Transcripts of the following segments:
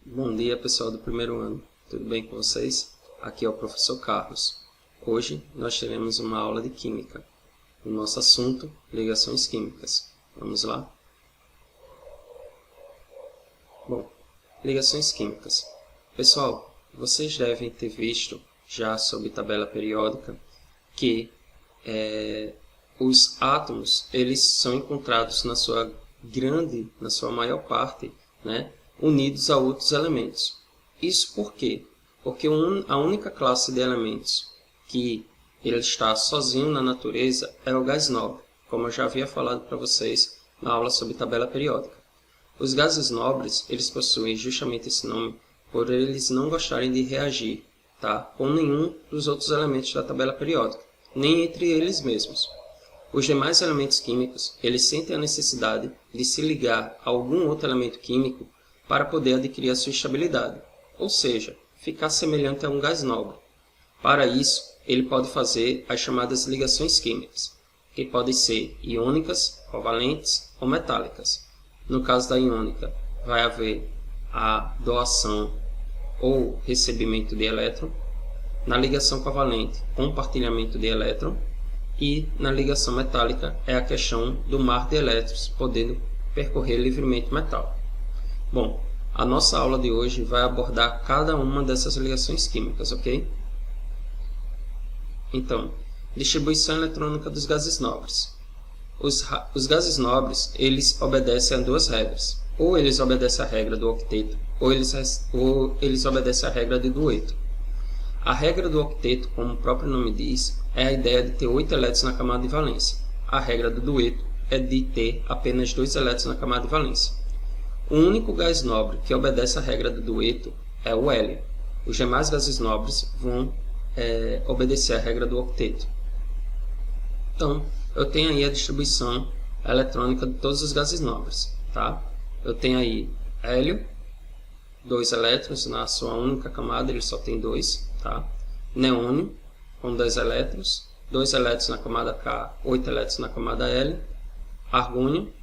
Bom dia, pessoal do primeiro ano. Tudo bem com vocês? Aqui é o professor Carlos. Hoje nós teremos uma aula de Química. O nosso assunto, ligações químicas. Vamos lá? Bom, ligações químicas. Pessoal, vocês devem ter visto já sobre tabela periódica que os átomos eles são encontrados na sua maior parte, né, unidos a outros elementos. Isso por quê? Porque a única classe de elementos que ele está sozinho na natureza é o gás nobre, como eu já havia falado para vocês na aula sobre tabela periódica. Os gases nobres, eles possuem justamente esse nome por eles não gostarem de reagir, tá, com nenhum dos outros elementos da tabela periódica, nem entre eles mesmos. Os demais elementos químicos, eles sentem a necessidade de se ligar a algum outro elemento químico para poder adquirir a sua estabilidade, ou seja, ficar semelhante a um gás nobre. Para isso, ele pode fazer as chamadas ligações químicas, que podem ser iônicas, covalentes ou metálicas. No caso da iônica, vai haver a doação ou recebimento de elétron. Na ligação covalente, compartilhamento de elétron. E na ligação metálica é a questão do mar de elétrons podendo percorrer livremente o metal. Bom, a nossa aula de hoje vai abordar cada uma dessas ligações químicas, ok? Então, distribuição eletrônica dos gases nobres. Os gases nobres, eles obedecem a duas regras. Ou eles obedecem a regra do octeto, ou eles obedecem a regra de dueto. A regra do octeto, como o próprio nome diz, é a ideia de ter 8 elétrons na camada de valência. A regra do dueto é de ter apenas 2 elétrons na camada de valência. O único gás nobre que obedece à regra do dueto é o hélio. Os demais gases nobres vão obedecer à regra do octeto. Então, eu tenho aí a distribuição eletrônica de todos os gases nobres. Tá? Eu tenho aí hélio, 2 elétrons na sua única camada, ele só tem 2. Tá? Neônio, com 2 elétrons, 2 elétrons na camada K, 8 elétrons na camada L. Argônio,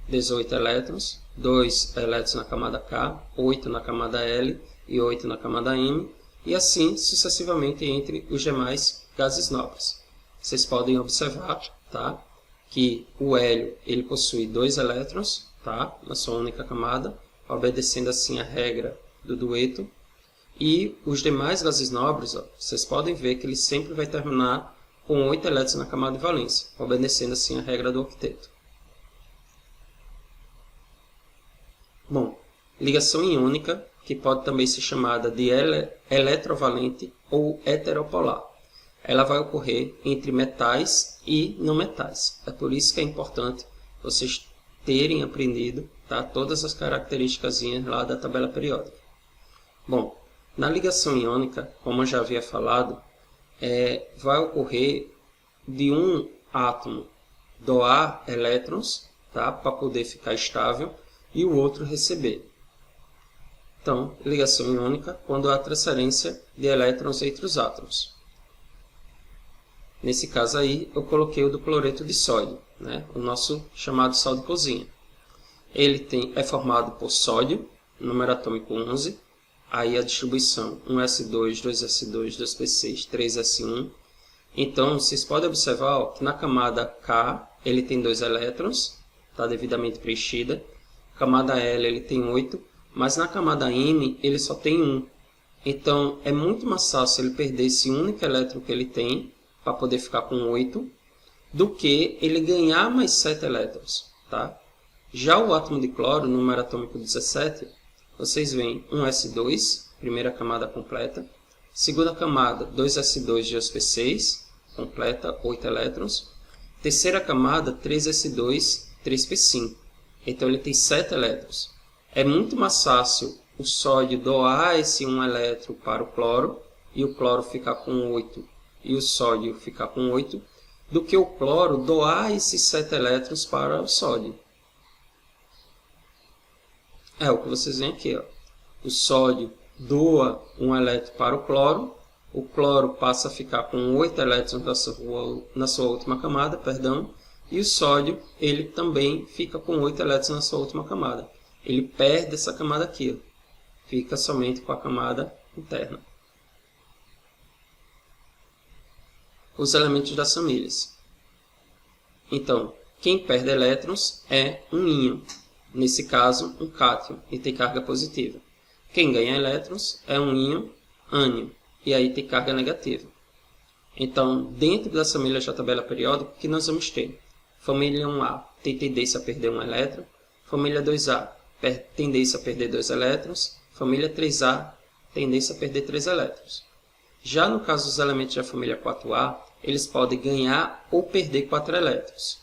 18 elétrons, 2 elétrons na camada K, 8 na camada L e 8 na camada M, e assim sucessivamente entre os demais gases nobres. Vocês podem observar, tá, que o hélio ele possui 2 elétrons, tá, na sua única camada, obedecendo assim a regra do dueto. E os demais gases nobres, vocês podem ver que ele sempre vai terminar com 8 elétrons na camada de valência, obedecendo assim a regra do octeto. Bom, ligação iônica, que pode também ser chamada de eletrovalente ou heteropolar. Ela vai ocorrer entre metais e não metais. É por isso que é importante vocês terem aprendido, tá, todas as características lá da tabela periódica. Bom, na ligação iônica, como eu já havia falado, vai ocorrer de um átomo doar elétrons, tá, para poder ficar estável, e o outro receber. Então, ligação iônica quando há transferência de elétrons entre os átomos. Nesse caso aí, eu coloquei o do cloreto de sódio, né, o nosso chamado sal de cozinha. Ele é formado por sódio, número atômico 11, aí a distribuição 1s2, 2s2, 2p6, 3s1. Então, vocês podem observar que na camada K ele tem 2 elétrons, está devidamente preenchida. Camada L ele tem 8, mas na camada M ele só tem 1. Então, é muito mais fácil ele perder esse único elétron que ele tem, para poder ficar com 8, do que ele ganhar mais 7 elétrons. Tá? Já o átomo de cloro, número atômico 17, vocês veem 1s2, primeira camada completa. Segunda camada, 2s2 de 2p6, completa, 8 elétrons. Terceira camada, 3s2, 3p5. Então ele tem 7 elétrons. É muito mais fácil o sódio doar esse 1 elétron para o cloro, e o cloro ficar com 8, e o sódio ficar com 8, do que o cloro doar esses 7 elétrons para o sódio. É o que vocês veem aqui, ó. O sódio doa 1 elétron para o cloro passa a ficar com 8 elétrons na sua última camada, e o sódio ele também fica com 8 elétrons na sua última camada. Ele perde essa camada aqui, ó. fica somente com a camada interna. Os elementos das famílias. Então, quem perde elétrons é um íon, nesse caso um cátion, e tem carga positiva. Quem ganha elétrons é um íon, ânion, e aí tem carga negativa. Então, dentro das famílias da tabela periódica, o que nós vamos ter? Família 1A tem tendência a perder um elétron, família 2A tendência a perder 2 elétrons, família 3A tendência a perder 3 elétrons. Já no caso dos elementos da família 4A, eles podem ganhar ou perder 4 elétrons.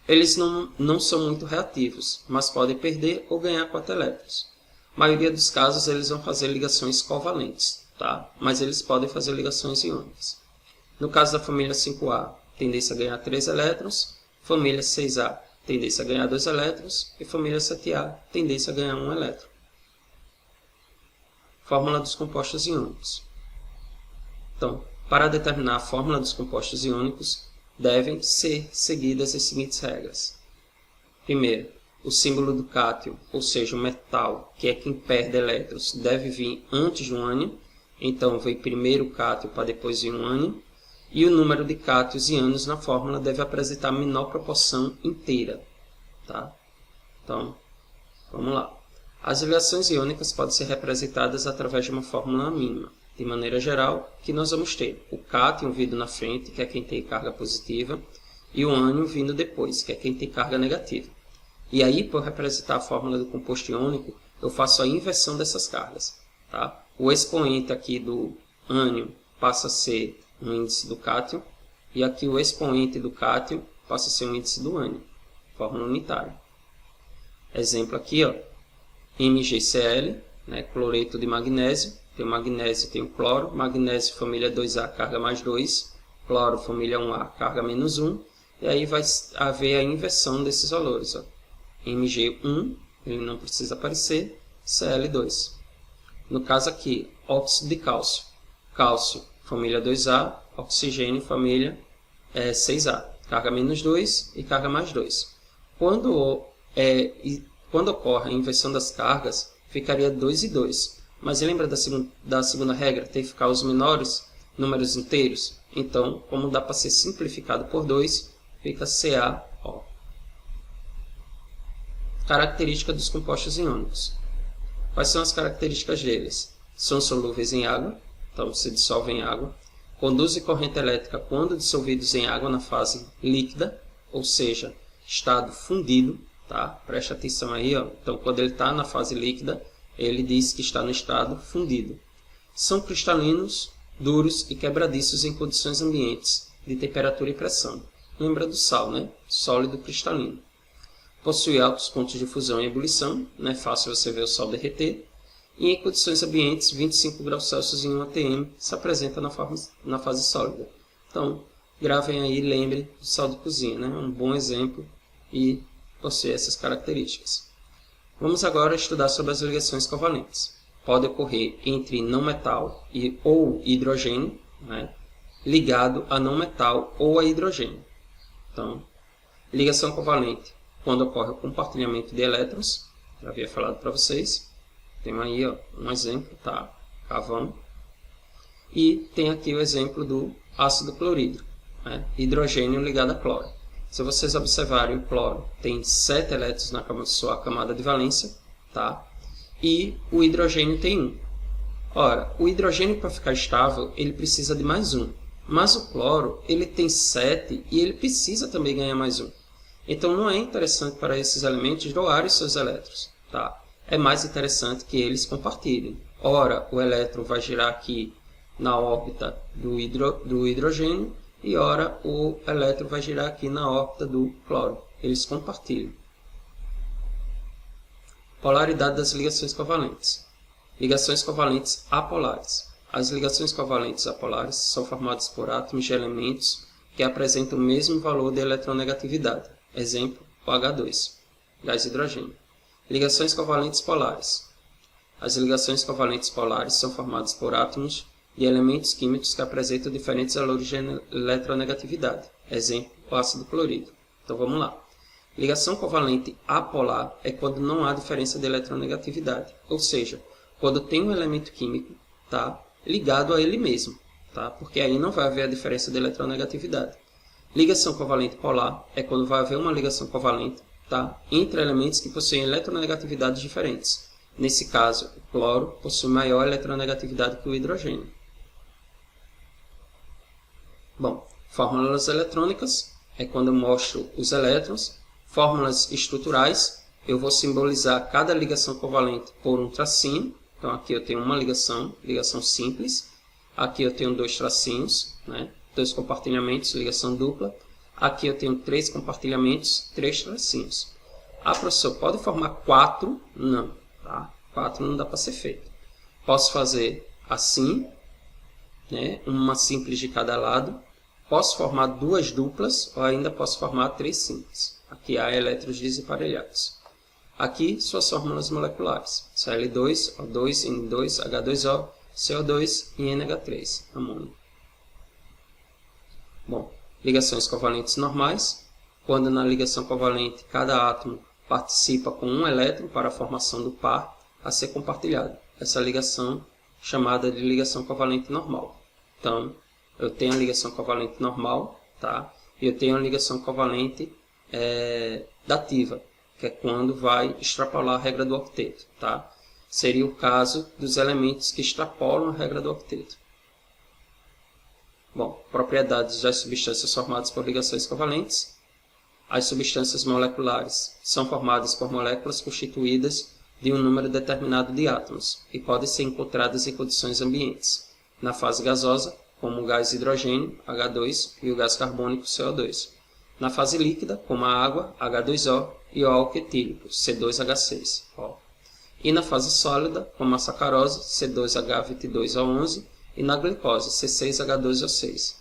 Eles não são muito reativos, mas podem perder ou ganhar 4 elétrons. Na maioria dos casos, eles vão fazer ligações covalentes, tá? Mas eles podem fazer ligações iônicas. No caso da família 5A, tendência a ganhar 3 elétrons, família 6A, tendência a ganhar 2 elétrons, e família 7A, tendência a ganhar 1 elétron. Fórmula dos compostos iônicos. Então, para determinar a fórmula dos compostos iônicos, devem ser seguidas as seguintes regras. Primeiro, o símbolo do cátion, ou seja, o metal, que é quem perde elétrons, deve vir antes de um ânion. Então, vem primeiro o cátion para depois vir um ânion. E o número de cátions e ânions na fórmula deve apresentar a menor proporção inteira. Tá? Então, vamos lá. As ligações iônicas podem ser representadas através de uma fórmula mínima. De maneira geral, que nós vamos ter o cátion vindo na frente, que é quem tem carga positiva, e o ânion vindo depois, que é quem tem carga negativa. E aí, para representar a fórmula do composto iônico, eu faço a inversão dessas cargas. Tá? O expoente aqui do ânion passa a ser um índice do cátion, e aqui o expoente do cátion passa a ser um índice do ânion, fórmula unitária. Exemplo aqui, ó, MgCl, né, cloreto de magnésio, tem o magnésio, tem o cloro, magnésio família 2A, carga mais 2, cloro família 1A, carga menos 1, e aí vai haver a inversão desses valores. Ó. Mg1, ele não precisa aparecer, Cl2. No caso aqui, óxido de cálcio, cálcio família 2A, oxigênio família 6A, carga menos 2 e carga mais 2. Quando ocorre a inversão das cargas, ficaria 2 e 2. Mas lembra da segunda regra? Tem que ficar os menores números inteiros? Então, como dá para ser simplificado por 2, fica CaO. Característica dos compostos iônicos. Quais são as características deles? São solúveis em água, então se dissolvem em água. Conduzem corrente elétrica quando dissolvidos em água na fase líquida, ou seja, estado fundido. Tá? Preste atenção aí. Ó. Então, quando ele está na fase líquida, ele diz que está no estado fundido. São cristalinos, duros e quebradiços em condições ambientes de temperatura e pressão. Lembra do sal, né? Sólido cristalino. Possui altos pontos de fusão e ebulição, não é fácil você ver o sal derreter. E em condições ambientes, 25 graus Celsius em 1 atm se apresenta na fase sólida. Então, gravem aí e lembrem do sal de cozinha, né? Um bom exemplo e possui essas características. Vamos agora estudar sobre as ligações covalentes. Pode ocorrer entre não metal ou hidrogênio, né, ligado a não metal ou a hidrogênio. Então, ligação covalente, quando ocorre o compartilhamento de elétrons, já havia falado para vocês. Tem aí ó, um exemplo, tá? Carvão. E tem aqui o exemplo do ácido clorídrico, né, hidrogênio ligado a cloro. Se vocês observarem, o cloro tem 7 elétrons na sua camada de valência, tá? E o hidrogênio tem 1. Ora, o hidrogênio, para ficar estável, ele precisa de mais 1. Mas o cloro, ele tem 7 e ele precisa também ganhar mais 1. Então, não é interessante para esses elementos doarem seus elétrons, tá? É mais interessante que eles compartilhem. Ora, o elétron vai girar aqui na órbita do hidrogênio, e ora o elétron vai girar aqui na órbita do cloro. Eles compartilham. Polaridade das ligações covalentes. Ligações covalentes apolares. As ligações covalentes apolares são formadas por átomos de elementos que apresentam o mesmo valor de eletronegatividade. Exemplo, o H2, gás hidrogênio. Ligações covalentes polares. As ligações covalentes polares são formadas por átomos de elementos químicos que apresentam diferentes valores de eletronegatividade. Exemplo, o ácido clorídrico. Então vamos lá. Ligação covalente apolar é quando não há diferença de eletronegatividade. Ou seja, quando tem um elemento químico, tá, ligado a ele mesmo, tá, porque aí não vai haver a diferença de eletronegatividade. Ligação covalente polar é quando vai haver uma ligação covalente, tá, entre elementos que possuem eletronegatividades diferentes. Nesse caso, o cloro possui maior eletronegatividade que o hidrogênio. Bom, fórmulas eletrônicas é quando eu mostro os elétrons. Fórmulas estruturais, eu vou simbolizar cada ligação covalente por um tracinho. Então aqui eu tenho uma ligação simples. Aqui eu tenho 2 tracinhos, né? 2 compartilhamentos, ligação dupla. Aqui eu tenho 3 compartilhamentos, 3 tracinhos. Ah, professor, pode formar 4? Não, tá? 4 não dá para ser feito. Posso fazer assim, né? Uma simples de cada lado. Posso formar 2 duplas ou ainda posso formar 3 simples. Aqui há elétrons desemparelhados. Aqui suas fórmulas moleculares. Cl2, O2, N2, H2O, CO2 e NH3, amônio. Bom, ligações covalentes normais. Quando na ligação covalente cada átomo participa com um elétron para a formação do par a ser compartilhado. Essa ligação chamada de ligação covalente normal. Então, eu tenho a ligação covalente normal, tá? E eu tenho a ligação covalente dativa, que é quando vai extrapolar a regra do octeto, tá? Seria o caso dos elementos que extrapolam a regra do octeto. Bom, propriedades das substâncias formadas por ligações covalentes. As substâncias moleculares são formadas por moléculas constituídas de um número determinado de átomos e podem ser encontradas em condições ambientes. Na fase gasosa, como o gás hidrogênio, H2, e o gás carbônico, CO2. Na fase líquida, como a água, H2O, e o álcool etílico, C2H6. E na fase sólida, como a sacarose, C2H22O11, e na glicose, C6H12O6.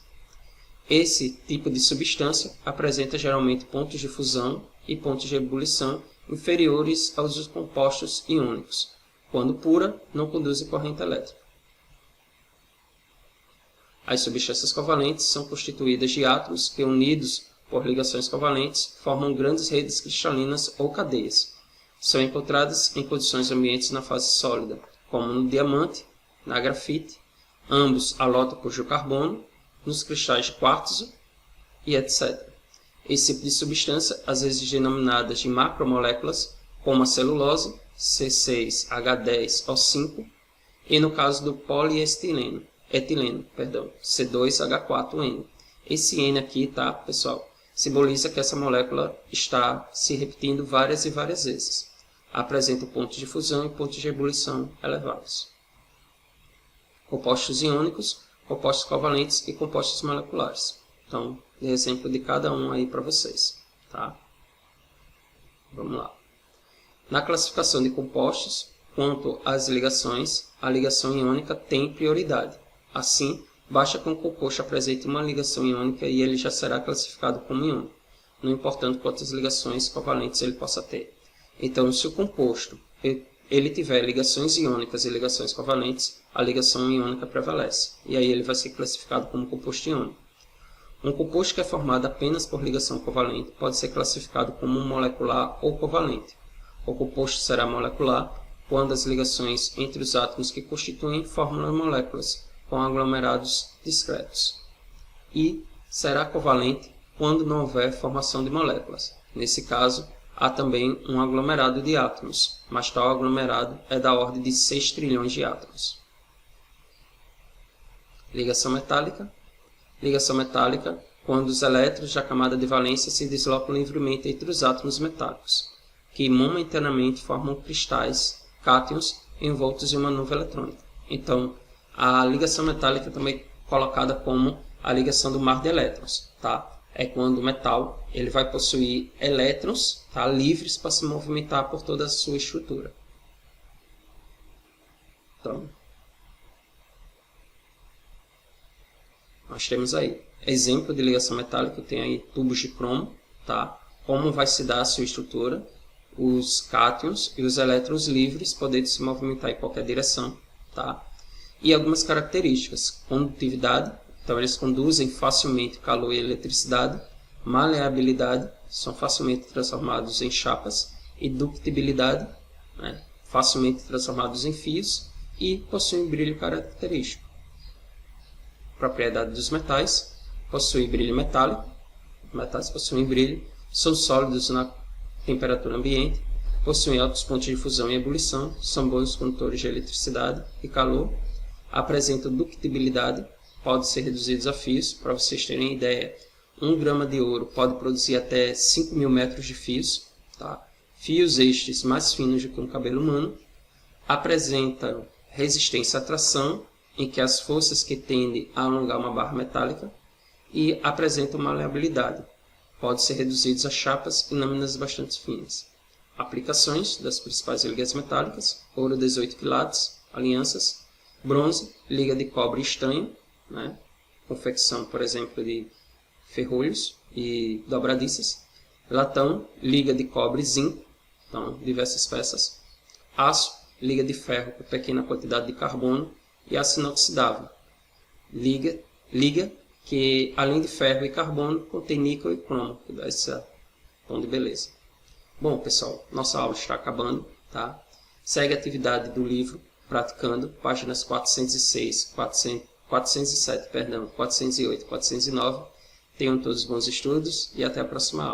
Esse tipo de substância apresenta geralmente pontos de fusão e pontos de ebulição inferiores aos dos compostos iônicos. Quando pura, não conduzem corrente elétrica. As substâncias covalentes são constituídas de átomos que, unidos por ligações covalentes, formam grandes redes cristalinas ou cadeias. São encontradas em condições ambientes na fase sólida, como no diamante, na grafite, ambos alótopos de carbono, nos cristais de quartzo e etc. Esse tipo de substância, às vezes denominadas de macromoléculas, como a celulose, C6H10O5, e no caso do polietileno, C2H4N. Esse N aqui, tá, pessoal, simboliza que essa molécula está se repetindo várias e várias vezes. Apresenta pontos de fusão e pontos de ebulição elevados. Compostos iônicos, compostos covalentes e compostos moleculares. Então, dei exemplo de cada um aí para vocês, tá? Vamos lá. Na classificação de compostos, quanto às ligações, a ligação iônica tem prioridade. Assim, basta que um composto apresente uma ligação iônica e ele já será classificado como iônico, não importando quantas ligações covalentes ele possa ter. Então, se o composto ele tiver ligações iônicas e ligações covalentes, a ligação iônica prevalece, e aí ele vai ser classificado como composto iônico. Um composto que é formado apenas por ligação covalente pode ser classificado como molecular ou covalente. O composto será molecular quando as ligações entre os átomos que constituem formam moléculas com aglomerados discretos. E será covalente quando não houver formação de moléculas. Nesse caso, há também um aglomerado de átomos, mas tal aglomerado é da ordem de 6 trilhões de átomos. Ligação metálica. Ligação metálica quando os elétrons da camada de valência se deslocam livremente entre os átomos metálicos, que momentaneamente formam cristais, cátions, envoltos em uma nuvem eletrônica. Então, a ligação metálica também é colocada como a ligação do mar de elétrons, tá? É quando o metal ele vai possuir elétrons, tá, livres para se movimentar por toda a sua estrutura. Então, nós temos aí exemplo de ligação metálica, tem aí tubos de cromo, tá? Como vai se dar a sua estrutura, os cátions e os elétrons livres podendo se movimentar em qualquer direção, tá? E algumas características, condutividade, então eles conduzem facilmente calor e eletricidade, maleabilidade, são facilmente transformados em chapas, e ductibilidade, né? Facilmente transformados em fios, e possuem brilho característico. Propriedade dos metais: possuem brilho metálico, metais possuem brilho, são sólidos na temperatura ambiente, possuem altos pontos de fusão e ebulição, são bons condutores de eletricidade e calor, apresentam ductibilidade, podem ser reduzidos a fios. Para vocês terem ideia, 1 grama de ouro pode produzir até 5.000 metros de fios, tá? Fios estes mais finos do que um cabelo humano. Apresentam resistência à tração, em que as forças que tendem a alongar uma barra metálica, e apresentam maleabilidade, podem ser reduzidos a chapas e lâminas bastante finas. Aplicações das principais ligas metálicas: ouro 18 quilates, alianças, bronze, liga de cobre estanho, né? Confecção, por exemplo, de ferrolhos e dobradiças, latão, liga de cobre e zinco, então diversas peças, aço, liga de ferro com pequena quantidade de carbono e aço inoxidável, liga que além de ferro e carbono contém níquel e cromo, que dá esse tom de beleza. Bom, pessoal, nossa aula está acabando, tá? Segue a atividade do livro Praticando, páginas 406, 407, 408 e 409. Tenham todos bons estudos e até a próxima aula.